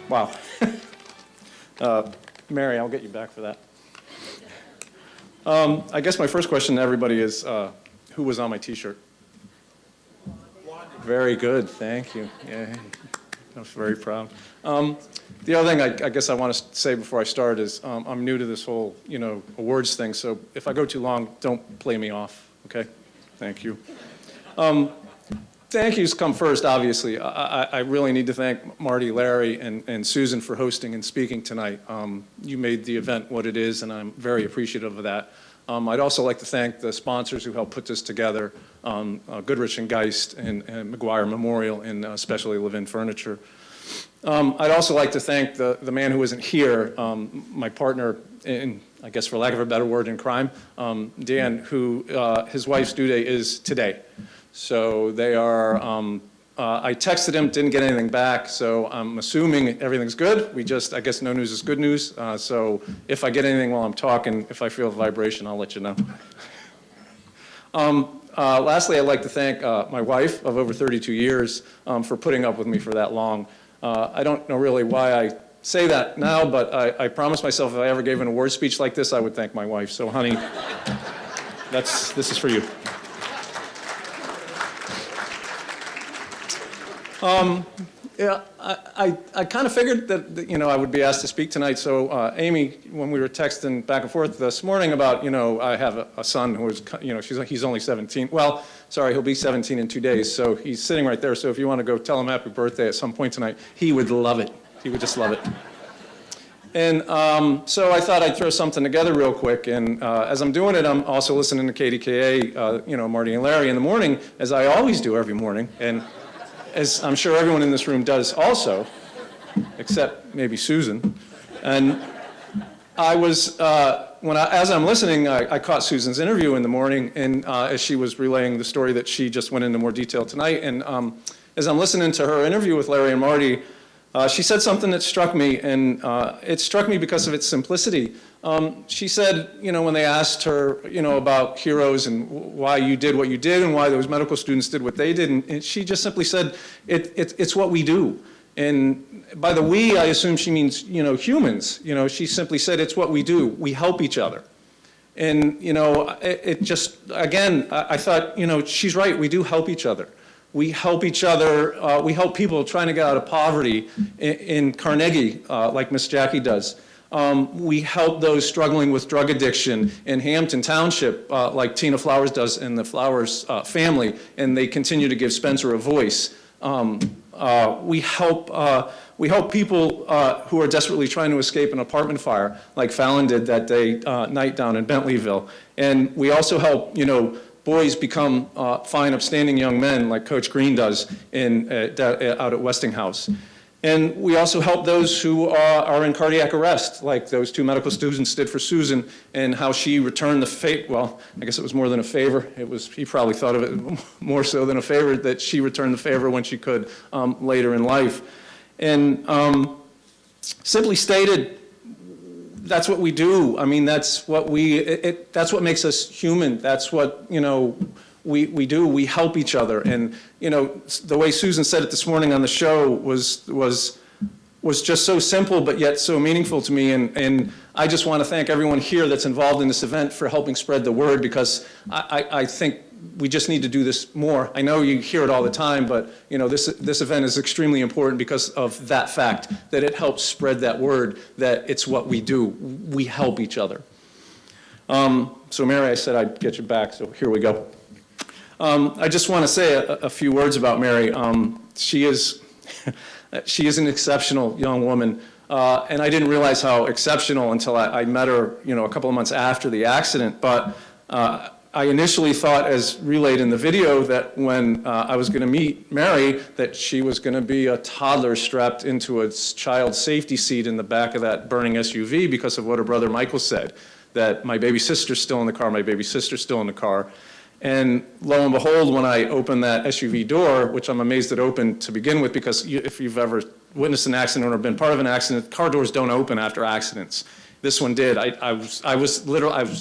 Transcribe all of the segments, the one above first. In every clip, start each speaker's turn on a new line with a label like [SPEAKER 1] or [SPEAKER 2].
[SPEAKER 1] Wow. Mary, I'll get you back for that. I guess my first question to everybody is, who was on my T-shirt? Very good, thank you. Yeah, I was very proud. The other thing I guess I want to say before I start is I'm new to this whole, awards thing, so if I go too long, don't play me off, okay? Thank you. Thank yous come first, obviously. I really need to thank Marty, Larry, and Susan for hosting and speaking tonight. You made the event what it is, and I'm very appreciative of that. I'd also like to thank the sponsors who helped put this together, Goodrich and Geist and McGuire Memorial, and especially Levin Furniture. I'd also like to thank the man who isn't here, my partner in, I guess for lack of a better word, in crime, Dan, who his wife's due date is today. So they are, I texted him, didn't get anything back, so I'm assuming everything's good. I guess no news is good news. So if I get anything while I'm talking, if I feel a vibration, I'll let you know. Lastly, I'd like to thank my wife of over 32 years for putting up with me for that long. I don't know really why I say that now, but I promised myself if I ever gave an award speech like this, I would thank my wife. So honey, this is for you. Yeah, I kind of figured that I would be asked to speak tonight. So Amy, when we were texting back and forth this morning about, I have a son who is, he's only 17. Well, sorry, he'll be 17 in 2 days. So he's sitting right there. So if you want to go tell him happy birthday at some point tonight, he would love it. He would just love it. And so I thought I'd throw something together real quick. And as I'm doing it, I'm also listening to KDKA, Marty and Larry in the morning, as I always do every morning. And as I'm sure everyone in this room does also, except maybe Susan. And I was, as I'm listening, I caught Susan's interview in the morning, and as she was relaying the story that she just went into more detail tonight. And as I'm listening to her interview with Larry and Marty, she said something that struck me, and it struck me because of its simplicity. She said, when they asked her, about heroes and why you did what you did and why those medical students did what they did, and she just simply said, it's what we do. And by the we, I assume she means, humans. She simply said, it's what we do. We help each other. And, it just, again, I thought, she's right. We do help each other. We help each other. We help people trying to get out of poverty in Carnegie, like Miss Jackie does. We help those struggling with drug addiction in Hampton Township, like Tina Flowers does in the Flowers family, and they continue to give Spencer a voice. We help people who are desperately trying to escape an apartment fire, like Fallon did that day, night down in Bentleyville. And we also help, boys become fine, upstanding young men, like Coach Green does out at Westinghouse. And we also help those who are in cardiac arrest, like those two medical students did for Susan, and how she returned the favor. Well, I guess it was more than a favor. He probably thought of it more so than a favor, that she returned the favor when she could later in life. And simply stated, that's what we do. I mean, that's what that's what makes us human. That's what, we do. We help each other. And, the way Susan said it this morning on the show was just so simple, but yet so meaningful to me. And I just want to thank everyone here that's involved in this event for helping spread the word, because I think we just need to do this more. I know you hear it all the time, but this event is extremely important because of that fact, that it helps spread that word, that it's what we do. We help each other. So Mary, I said I'd get you back, so here we go. I just want to say a few words about Mary. She is an exceptional young woman, and I didn't realize how exceptional until I met her, a couple of months after the accident. But I initially thought, as relayed in the video, that when I was going to meet Mary, that she was going to be a toddler strapped into a child safety seat in the back of that burning SUV because of what her brother Michael said, that my baby sister's still in the car, my baby sister's still in the car. And lo and behold, when I opened that SUV door, which I'm amazed it opened to begin with, because if you've ever witnessed an accident or been part of an accident, car doors don't open after accidents. This one did. I was literally,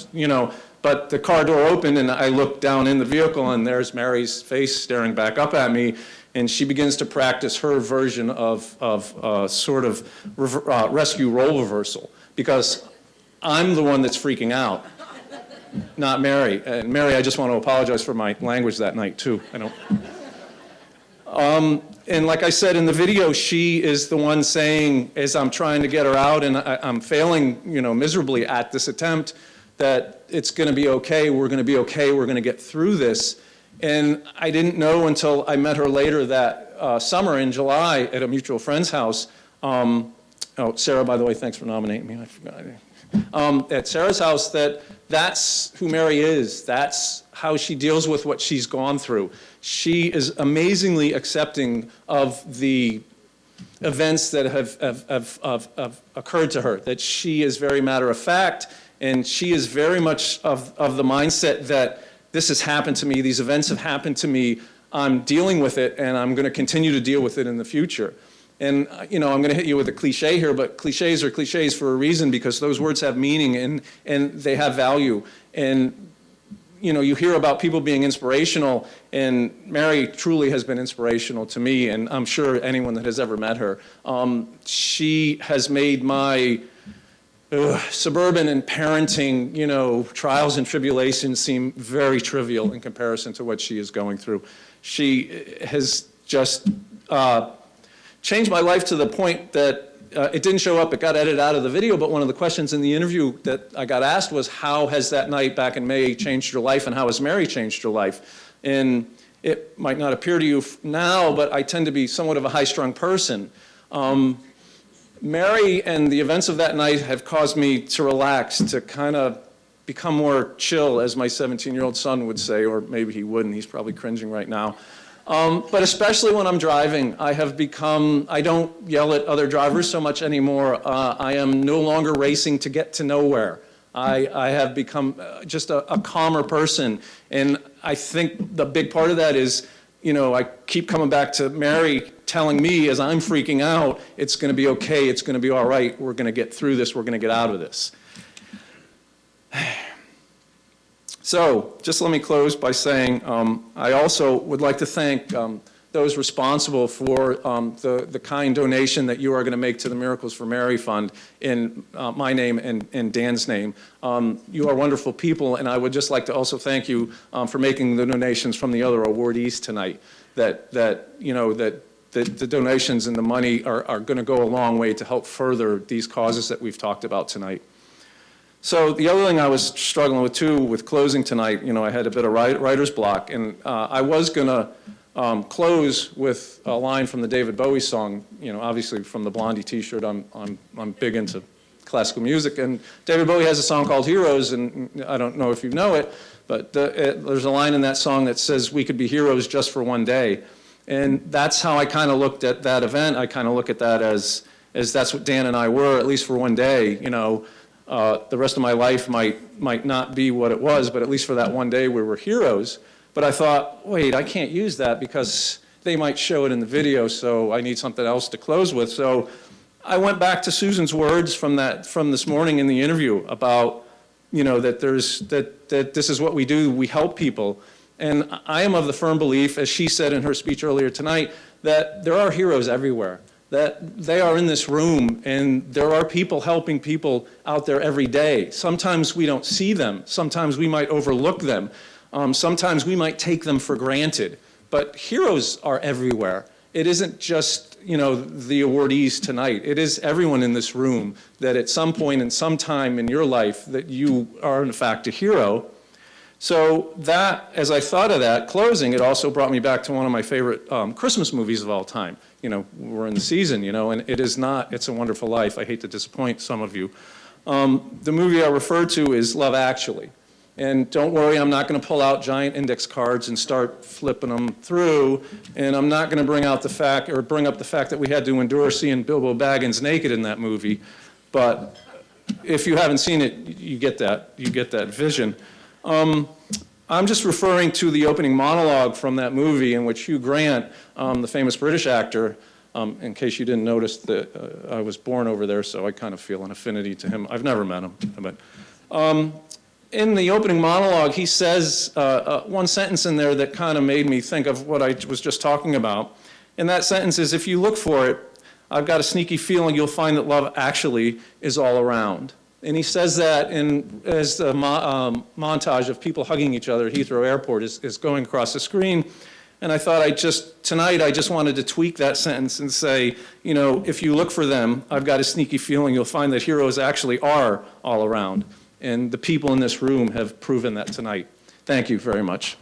[SPEAKER 1] but the car door opened and I looked down in the vehicle and there's Mary's face staring back up at me. and she begins to practice her version of rescue role reversal, because I'm the one that's freaking out, not Mary. And Mary, I just want to apologize for my language that night too. And like I said in the video, she is the one saying, as I'm trying to get her out, and I'm failing, miserably at this attempt, that it's going to be okay, we're going to be okay, we're going to get through this. And I didn't know until I met her later that summer in July at a mutual friend's house. Oh, Sarah, by the way, thanks for nominating me. I forgot. At Sarah's house, that's who Mary is. That's how she deals with what she's gone through. She is amazingly accepting of the events that have occurred to her, that she is very matter of fact, and she is very much of the mindset that this has happened to me, these events have happened to me, I'm dealing with it, and I'm going to continue to deal with it in the future. And, I'm going to hit you with a cliche here, but cliches are cliches for a reason, because those words have meaning and they have value. And, you hear about people being inspirational, and Mary truly has been inspirational to me, and I'm sure anyone that has ever met her. She has made my suburban and parenting, trials and tribulations seem very trivial in comparison to what she is going through. She has just changed my life to the point that it didn't show up, it got edited out of the video, but one of the questions in the interview that I got asked was, how has that night back in May changed your life, and how has Mary changed your life? And it might not appear to you now, but I tend to be somewhat of a high-strung person. Mary and the events of that night have caused me to relax, to kind of become more chill, as my 17-year-old son would say, or maybe he wouldn't, he's probably cringing right now. But especially when I'm driving, I don't yell at other drivers so much anymore. I am no longer racing to get to nowhere. I have become just a calmer person. And I think the big part of that is, I keep coming back to Mary telling me as I'm freaking out, it's going to be okay, it's going to be all right, we're going to get through this, we're going to get out of this. So, just let me close by saying I also would like to thank those responsible for the kind donation that you are going to make to the Miracles for Mary Fund in my name and Dan's name. You are wonderful people, and I would just like to also thank you for making the donations from the other awardees tonight. That the donations and the money are going to go a long way to help further these causes that we've talked about tonight. So the other thing I was struggling with too, with closing tonight, I had a bit of writer's block, and I was gonna close with a line from the David Bowie song, obviously from the Blondie t-shirt, I'm big into classical music, and David Bowie has a song called Heroes, and I don't know if you know it, but there's a line in that song that says, we could be heroes just for one day. And that's how I kind of looked at that event. I kind of look at that as that's what Dan and I were, at least for one day, the rest of my life might not be what it was, but at least for that one day we were heroes. But I thought, wait, I can't use that because they might show it in the video, so I need something else to close with. So I went back to Susan's words from this morning in the interview about, that this is what we do, we help people. And I am of the firm belief, as she said in her speech earlier tonight, that there are heroes everywhere. That they are in this room, and there are people helping people out there every day. Sometimes we don't see them. Sometimes we might overlook them. Sometimes we might take them for granted. But heroes are everywhere. It isn't just, the awardees tonight. It is everyone in this room that at some point in some time in your life that you are in fact a hero. So that, as I thought of that closing, it also brought me back to one of my favorite Christmas movies of all time. We're in the season, and it's a Wonderful Life. I hate to disappoint some of you. The movie I refer to is Love Actually. And don't worry, I'm not going to pull out giant index cards and start flipping them through. And I'm not going to bring up the fact that we had to endure seeing Bilbo Baggins naked in that movie. But if you haven't seen it, you get that vision. I'm just referring to the opening monologue from that movie in which Hugh Grant, the famous British actor, in case you didn't notice that I was born over there, so I kind of feel an affinity to him. I've never met him, but in the opening monologue, he says one sentence in there that kind of made me think of what I was just talking about. And that sentence is, if you look for it, I've got a sneaky feeling you'll find that love actually is all around. And he says that as a montage of people hugging each other at Heathrow Airport is going across the screen. And I thought tonight I just wanted to tweak that sentence and say, you know, if you look for them, I've got a sneaky feeling you'll find that heroes actually are all around. And the people in this room have proven that tonight. Thank you very much.